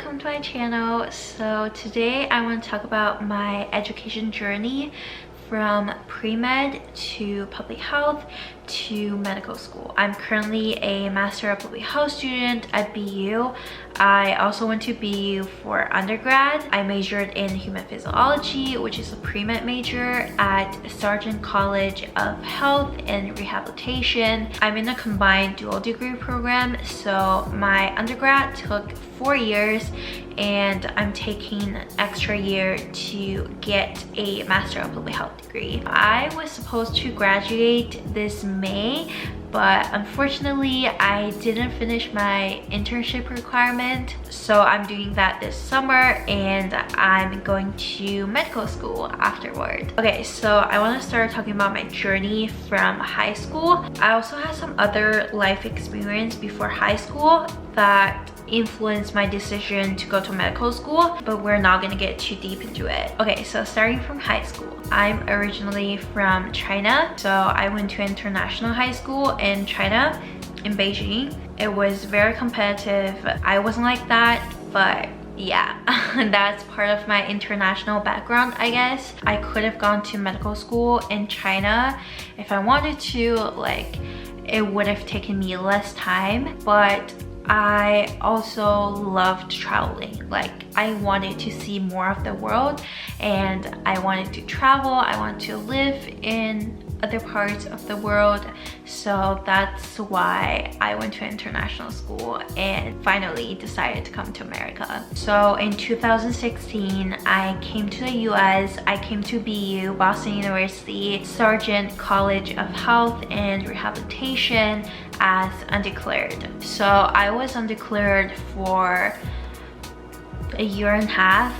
welcome to my channel. So today I want to talk about my education journey from pre-med to public health to medical school. I'm currently a Master of Public Health student at BU. I also went to BU for undergrad. I majored in Human Physiology, which is a pre-med major at Sargent College of Health and Rehabilitation. I'm in a combined dual degree program, so my undergrad took 4 years and I'm taking an extra year to get a Master of Public Health degree. I was supposed to graduate this May, but unfortunately I didn't finish my internship requirement, so I'm doing that this summer and I'm going to medical school afterward. Okay, so I want to start talking about my journey from high school. I also had some other life experience before high school that influenced my decision to go to medical school, but we're not gonna get too deep into it. Okay, so starting from high school. I'm originally from China, so I went to international high school in China, in Beijing. It was very competitive. I wasn't like that, but yeah, that's part of my international background, I guess. I could have gone to medical school in China if I wanted to, like, it would have taken me less time, but I also loved traveling. Like, I wanted to see more of the world and I wanted to travel. I wanted to live in other parts of the world, so that's why I went to international school and finally decided to come to America. So in 2016 I came to the US. I came to BU, Boston University, Sargent College of Health and Rehabilitation as undeclared. So I was undeclared for a year and a half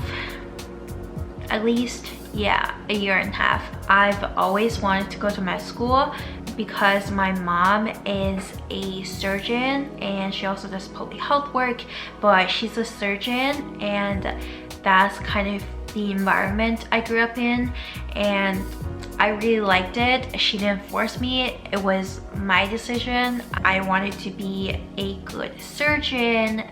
at least. Yeah, a year and a half. I've always wanted to go to med school because my mom is a surgeon and she also does public health work, but she's a surgeon and that's kind of the environment I grew up in and I really liked it. She didn't force me, it was my decision. I wanted to be a good surgeon,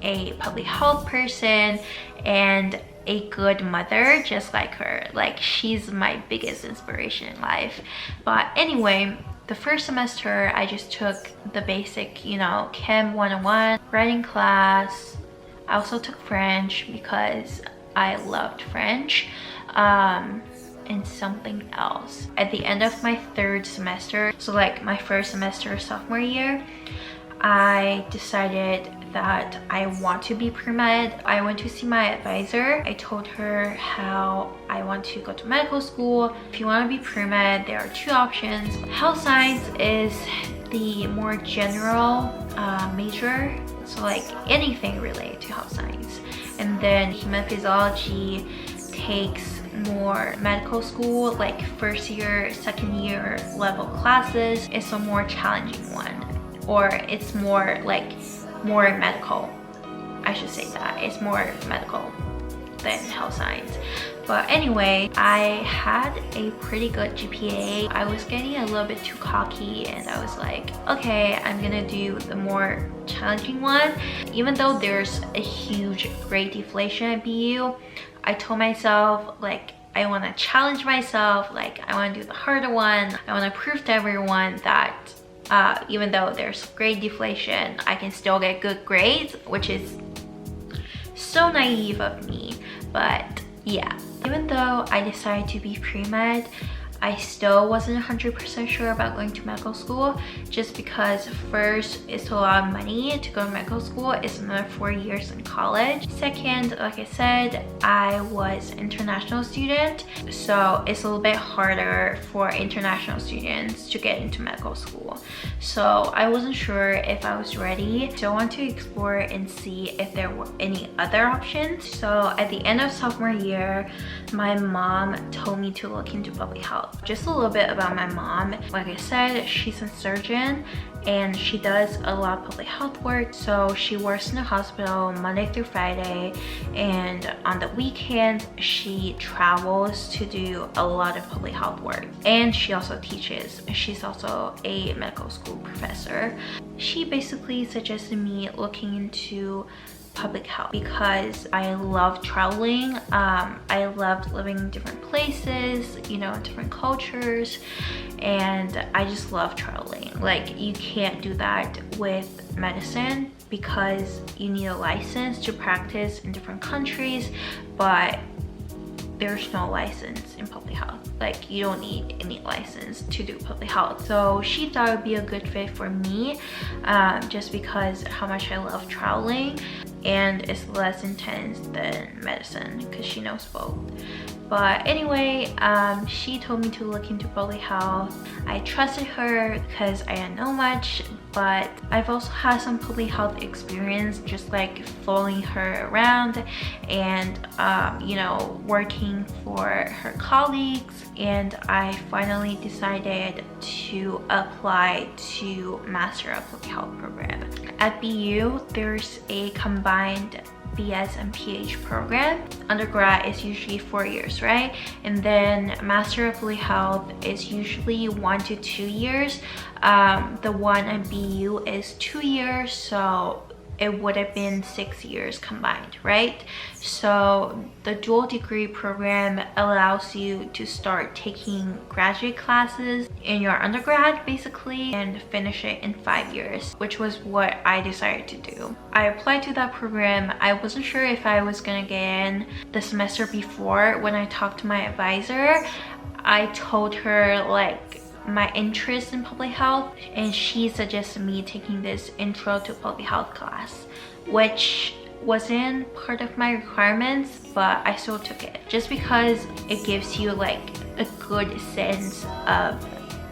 a public health person, and a good mother just like her. Like, she's my biggest inspiration in life. But anyway, the first semester I just took the basic, you know, Chem 101 writing class. I also took French because I loved French, and something else at the end of my third semester. So like my first semester sophomore year, I decided that I want to be pre-med. I went to see my advisor. I told her how I want to go to medical school. If you want to be pre-med, there are two options. Health science is the more general major, so like anything related to health science. And then human physiology takes more medical school, like first year, second year level classes. It's a more challenging one, or it's more like more medical. I should say that it's more medical than health science. But anyway, I had a pretty good GPA. I was getting a little bit too cocky and I was like, okay, I'm gonna do the more challenging one. Even though there's a huge grade deflation at BU, I told myself, like, I want to challenge myself. Like, I want to do the harder one. I want to prove to everyone that even though there's grade deflation, I can still get good grades, which is so naive of me. But yeah, even though I decided to be pre-med, I still wasn't 100% sure about going to medical school, just because first, it's a lot of money to go to medical school. It's another 4 years in college. Second, like I said, I was an international student, so it's a little bit harder for international students to get into medical school. So I wasn't sure if I was ready. So I want to explore and see if there were any other options. So at the end of sophomore year, my mom told me to look into public health. Just a little bit about my mom. Like I said, she's a surgeon and she does a lot of public health work. So she works in a hospital Monday through Friday, and on the weekend she travels to do a lot of public health work. And she also teaches. She's also a medical school professor. She basically suggested me looking into public health because I love traveling. I loved living in different places, you know, different cultures, and I just love traveling. Like, you can't do that with medicine because you need a license to practice in different countries, but there's no license in public health. Like, you don't need any license to do public health. So she thought it would be a good fit for me, just because how much I love traveling, and it's less intense than medicine because she knows both. But anyway, she told me to look into public health. I trusted her because I didn't know much, but I've also had some public health experience, just like following her around and you know, working for her colleagues. And I finally decided to apply to Master of Public Health program. At BU, there's a combined BS and PH program. Undergrad is usually 4 years, right? And then Master of Public Health is usually 1 to 2 years. The one at BU is 2 years, so it would have been 6 years combined, right? So the dual degree program allows you to start taking graduate classes in your undergrad basically and finish it in 5 years, which was what I decided to do. I applied to that program. I wasn't sure if I was gonna get in the semester before. When I talked to my advisor, I told her like my interest in public health, and she suggested me taking this intro to public health class, which wasn't part of my requirements, but I still took it just because it gives you like a good sense of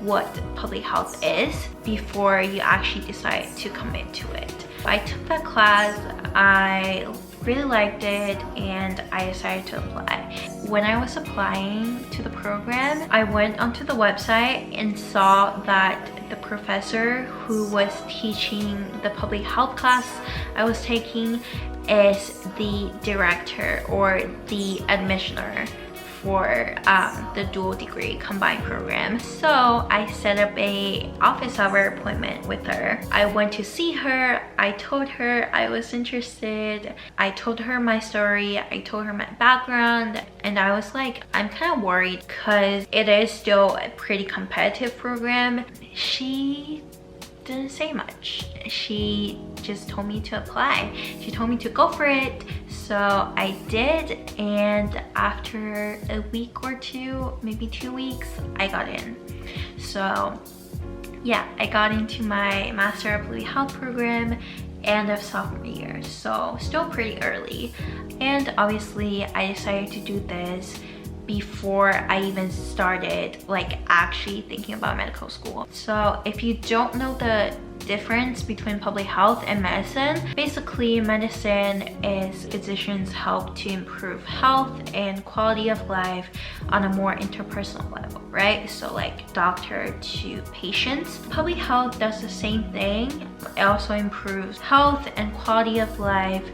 what public health is before you actually decide to commit to it. I took that class, I really liked it, and I decided to apply. When I was applying to the program, I went onto the website and saw that the professor who was teaching the public health class I was taking is the director or the admissioner for the dual degree combined program. So I set up a office hour appointment with her. I went to see her. I told her I was interested. I told her my story. I told her my background, and I was like, I'm kind of worried because it is still a pretty competitive program. She didn't say much. She just told me to apply. She told me to go for it. So I did, and after a week or two, maybe 2 weeks, I got in. So yeah, I got into my Master of Public Health program end of sophomore year, so still pretty early. And obviously I decided to do this before I even started like actually thinking about medical school. So if you don't know the difference between public health and medicine, basically medicine is physicians help to improve health and quality of life on a more interpersonal level, right? So like doctor to patients. Public health does the same thing. It also improves health and quality of life,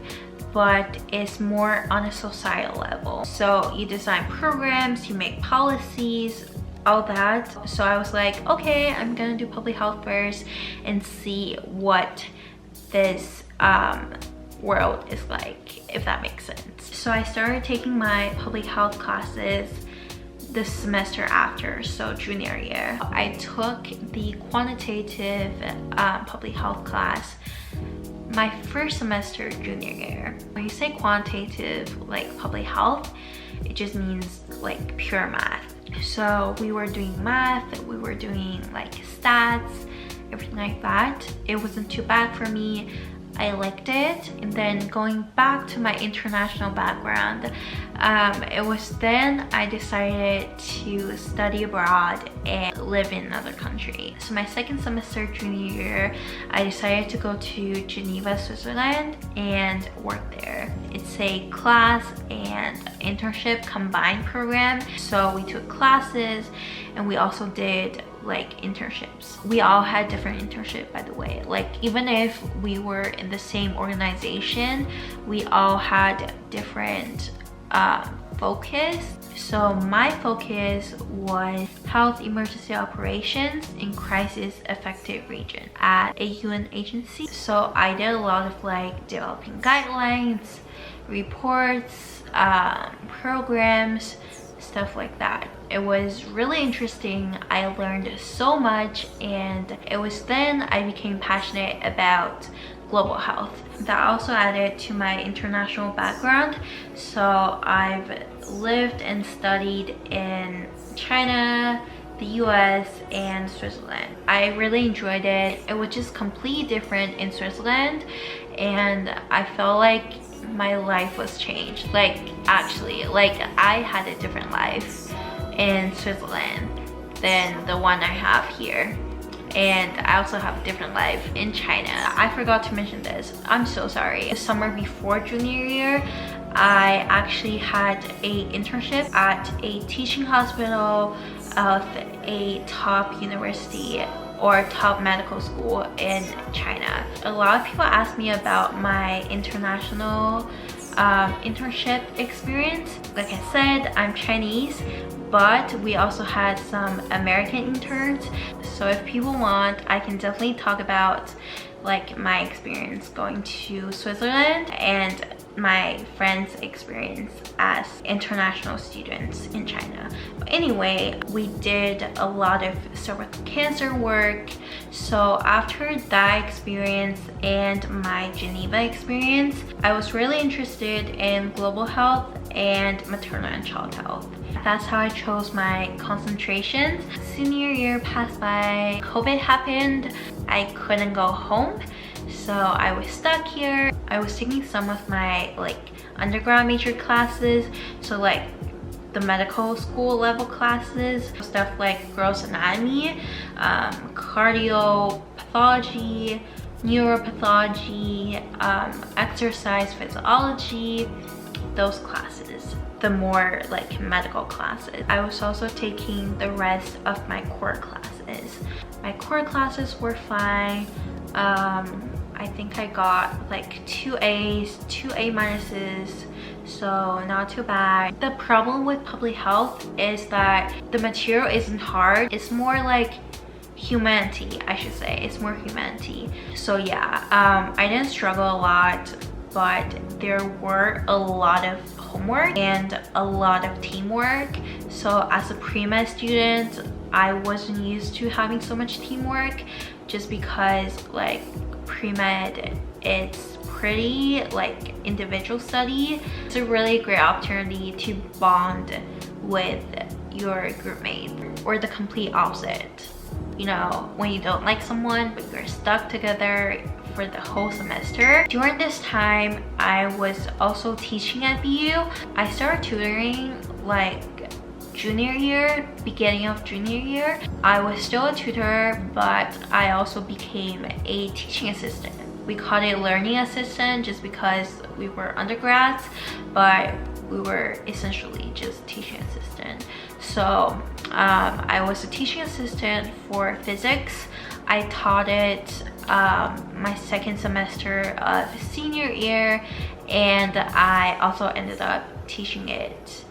but it's more on a societal level. So you design programs, you make policies, all that. So I was like, okay, I'm gonna do public health first and see what this world is like, if that makes sense. So I started taking my public health classes the semester after, so junior year. I took the quantitative public health class my first semester junior year. When you say quantitative, like public health, it just means like pure math. So we were doing math, we were doing like stats, everything like that. It wasn't too bad for me. I liked it. And then going back to my international background, it was then I decided to study abroad and live in another country. So my second semester junior year, I decided to go to Geneva, Switzerland and work there. It's a class and internship combined program. So we took classes and we also did like internships. We all had different internships, by the way. Like even if we were in the same organization, we all had different focus. So my focus was health emergency operations in crisis affected region at a UN agency. So I did a lot of like developing guidelines, reports, programs, stuff like that. It was really interesting. I learned so much, and it was then I became passionate about global health. That also added to my international background. So I've lived and studied in China, the US, and Switzerland. I really enjoyed it. It was just completely different in Switzerland, and I felt like my life was changed. Like actually, like I had a different life in Switzerland than the one I have here. And I also have a different life in China. I forgot to mention this. I'm so sorry. The summer before junior year, I actually had a internship at a teaching hospital of a top university or top medical school in China. A lot of people ask me about my international internship experience. Like I said, I'm Chinese, but we also had some American interns. So if people want, I can definitely talk about like my experience going to Switzerland and my friends' experience as international students in China. But anyway, we did a lot of cervical cancer work. So after that experience and my Geneva experience, I was really interested in global health and maternal and child health. That's how I chose my concentrations. Senior year passed by, COVID happened, I couldn't go home, so I was stuck here. I was taking some of my like undergrad major classes, so like the medical school level classes, stuff like gross anatomy, cardio pathology, neuropathology, exercise physiology, those classes, the more like medical classes. I was also taking the rest of my core classes. My core classes were fine. I think I got like 2 A's, 2 A minuses, so not too bad. The problem with public health is that the material isn't hard. It's more like humanity, I should say. It's more humanity. So yeah, I didn't struggle a lot, but there were a lot of homework and a lot of teamwork. So as a pre-med student, I wasn't used to having so much teamwork, just because like pre-med, it's pretty like individual study. It's a really great opportunity to bond with your group mate, or the complete opposite. You know, when you don't like someone but you're stuck together for the whole semester. During this time, I was also teaching at BU. I started tutoring like junior year, beginning of junior year. I was still a tutor, but I also became a teaching assistant. We called it learning assistant just because we were undergrads, but we were essentially just teaching assistant. So I was a teaching assistant for physics. I taught it my second semester of senior year, and I also ended up teaching it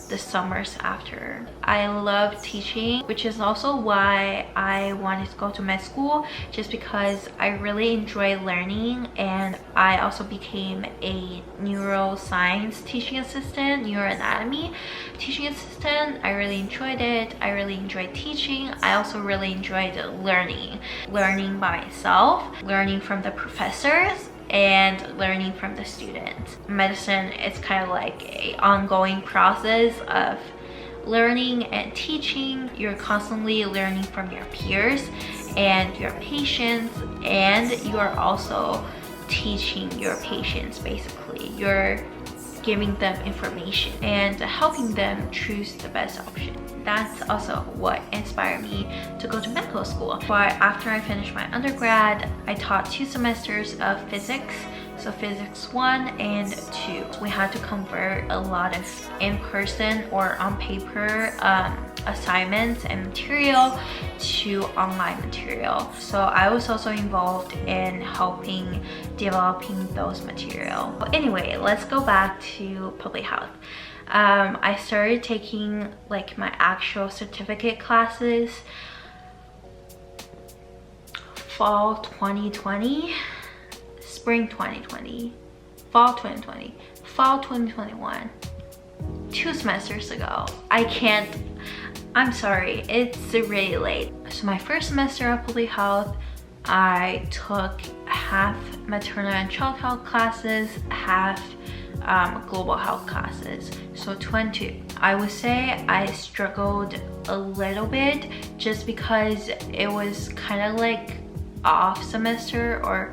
the summers after. I love teaching, which is also why I wanted to go to med school, just because I really enjoy learning. And I also became a neuroscience teaching assistant, neuroanatomy teaching assistant. I really enjoyed it. I really enjoyed teaching. I also really enjoyed learning by myself, learning from the professors, and learning from the students. Medicine is kind of like a ongoing process of learning and teaching. You're constantly learning from your peers and your patients, and you are also teaching your patients. Basically, you're giving them information and helping them choose the best option. That's also what inspired me to go to medical school. But after I finished my undergrad, I taught 2 semesters of physics. So physics 1 and 2. We had to convert a lot of in-person or on paper assignments and material to online material. So I was also involved in helping developing those material. But anyway, let's go back to public health. I started taking like my actual certificate classes fall 2020, spring 2020, fall 2020, fall 2021, 2 semesters ago. I'm sorry, it's really late. So my first semester of public health, I took half maternal and child health classes, half global health classes, so 22. I would say I struggled a little bit just because it was kind of like off semester, or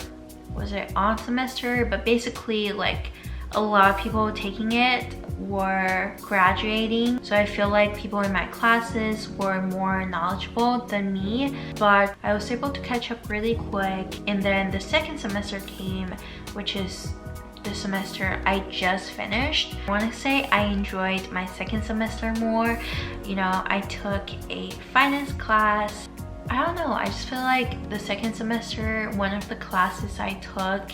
was it on semester, but basically like a lot of people taking it were graduating, so I feel like people in my classes were more knowledgeable than me, but I was able to catch up really quick. And then the second semester came, which is the semester I just finished. I want to say I enjoyed my second semester more. You know, I took a finance class. I don't know, I just feel like the second semester, one of the classes I took,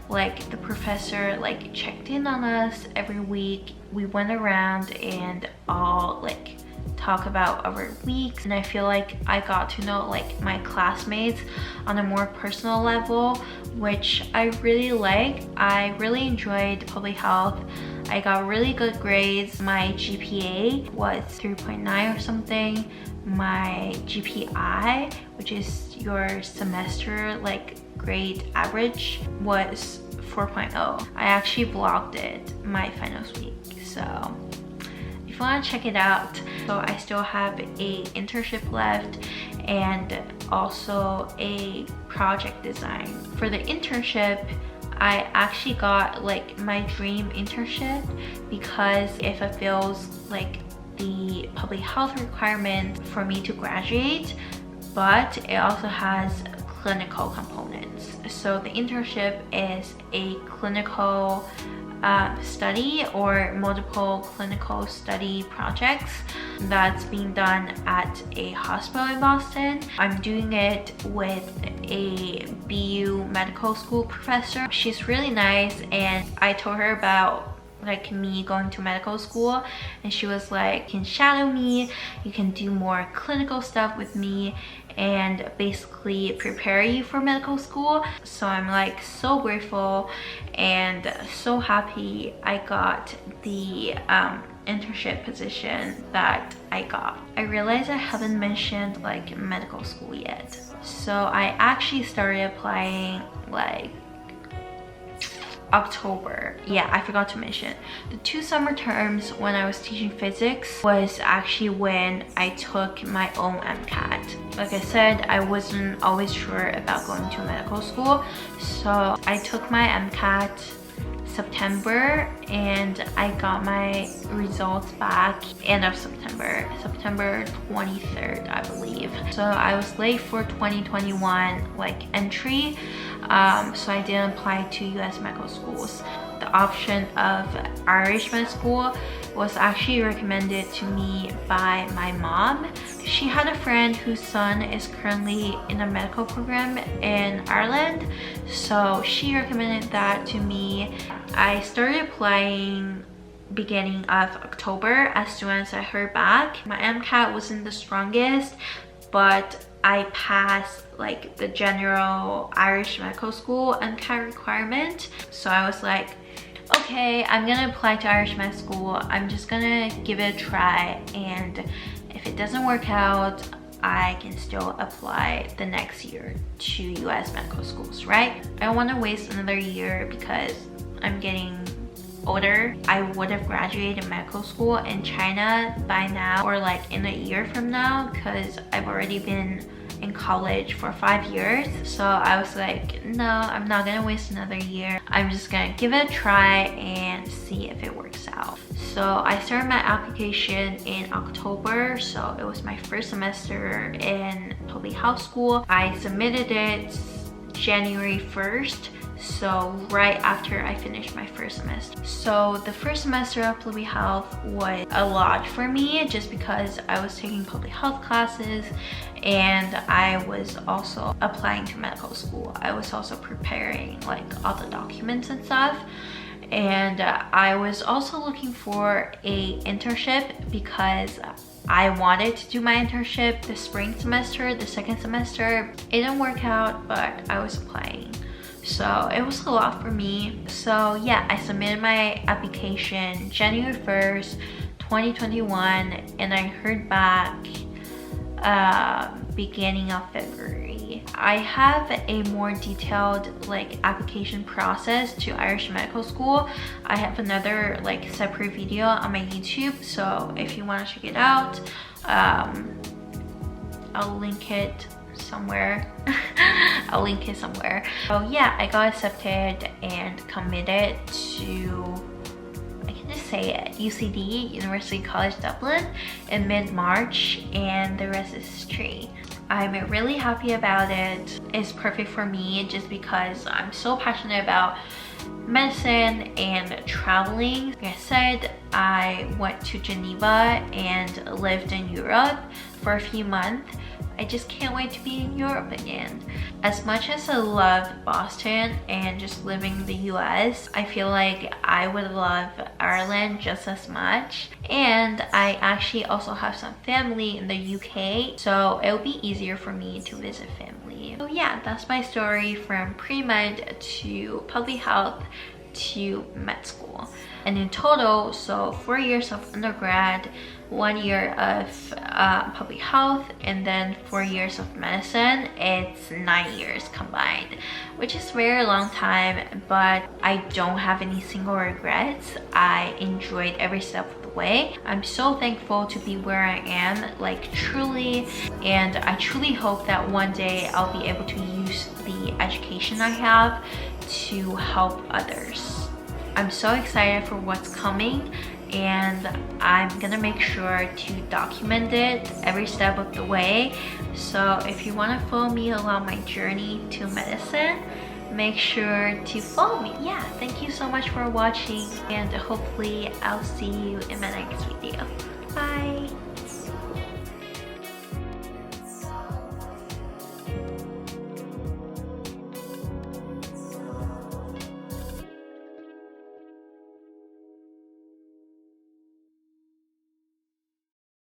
like the professor like checked in on us every week. We went around and all like talk about our weeks, and I feel like I got to know like my classmates on a more personal level, which I really like. I really enjoyed public health. I got really good grades. My GPA was 3.9 or something. My GPI, which is your semester like grade average, was 4.0. I actually blocked it my finals week, so if you want to check it out. So I still have a internship left and also a project design. For the internship, I actually got like my dream internship because if it feels like the public health requirement for me to graduate, but it also has clinical components. So the internship is a clinical study or multiple clinical study projects that's being done at a hospital in Boston. I'm doing it with a BU medical school professor. She's really nice, and I told her about like me going to medical school, and she was like, you can shadow me, you can do more clinical stuff with me and basically prepare you for medical school. So I'm like so grateful and so happy I got the internship position that I got. I realized I haven't mentioned like medical school yet. So I actually started applying like October. Yeah, I forgot to mention. The 2 summer terms when I was teaching physics was actually when I took my own MCAT. Like I said, I wasn't always sure about going to medical school, so I took my MCAT September and I got my results back end of September 23rd, I believe. So I was late for 2021 like entry, so I didn't apply to US medical schools. The option of Irish med school was actually recommended to me by my mom. She had a friend whose son is currently in a medical program in Ireland, so she recommended that to me. I started applying beginning of October as soon as I heard back. My MCAT wasn't the strongest, but I passed like the general Irish medical school MCAT requirement. So I was like, okay, I'm gonna apply to Irish med school. I'm just gonna give it a try, and if it doesn't work out, I can still apply the next year to US medical schools, right? I don't want to waste another year because I'm getting older. I would have graduated medical school in China by now, or like in a year from now, because I've already been in college for 5 years. So I was like, no, I'm not gonna waste another year. I'm just gonna give it a try and see if it works out. So I started my application in October, so it was my first semester in public health school. I submitted it January 1st, so right after I finished my first semester. So the first semester of public health was a lot for me just because I was taking public health classes and I was also applying to medical school. I was also preparing like all the documents and stuff, And I was also looking for a internship because I wanted to do my internship the spring semester, the second semester. It didn't work out, but I was applying. So it was a lot for me. So yeah, I submitted my application January 1st, 2021, and I heard back beginning of February. I have a more detailed like application process to Irish medical school. I have another like separate video on my YouTube, so if you want to check it out, I'll link it somewhere. I'll link it somewhere. So yeah, I got accepted and committed to, I can just say it, UCD, University College Dublin, in mid-March, and the rest is history. I'm really happy about it. It's perfect for me just because I'm so passionate about medicine and traveling. Like I said, I went to Geneva and lived in Europe for a few months. I just can't wait to be in Europe again. As much as I love Boston and just living in the US, I feel like I would love Ireland just as much. And I actually also have some family in the UK, so it'll be easier for me to visit family. So yeah, that's my story from pre-med to public health to med school. And in total, so 4 years of undergrad, 1 year of public health, and then 4 years of medicine. It's 9 years combined, which is a very long time, but I don't have any single regrets. I enjoyed every step of the way. I'm so thankful to be where I am, like truly, and I truly hope that one day I'll be able to use the education I have to help others. I'm so excited for what's coming, and I'm gonna make sure to document it every step of the way. So if you want to follow me along my journey to medicine, make sure to follow me. Yeah, thank you so much for watching, and hopefully I'll see you in my next video. Bye.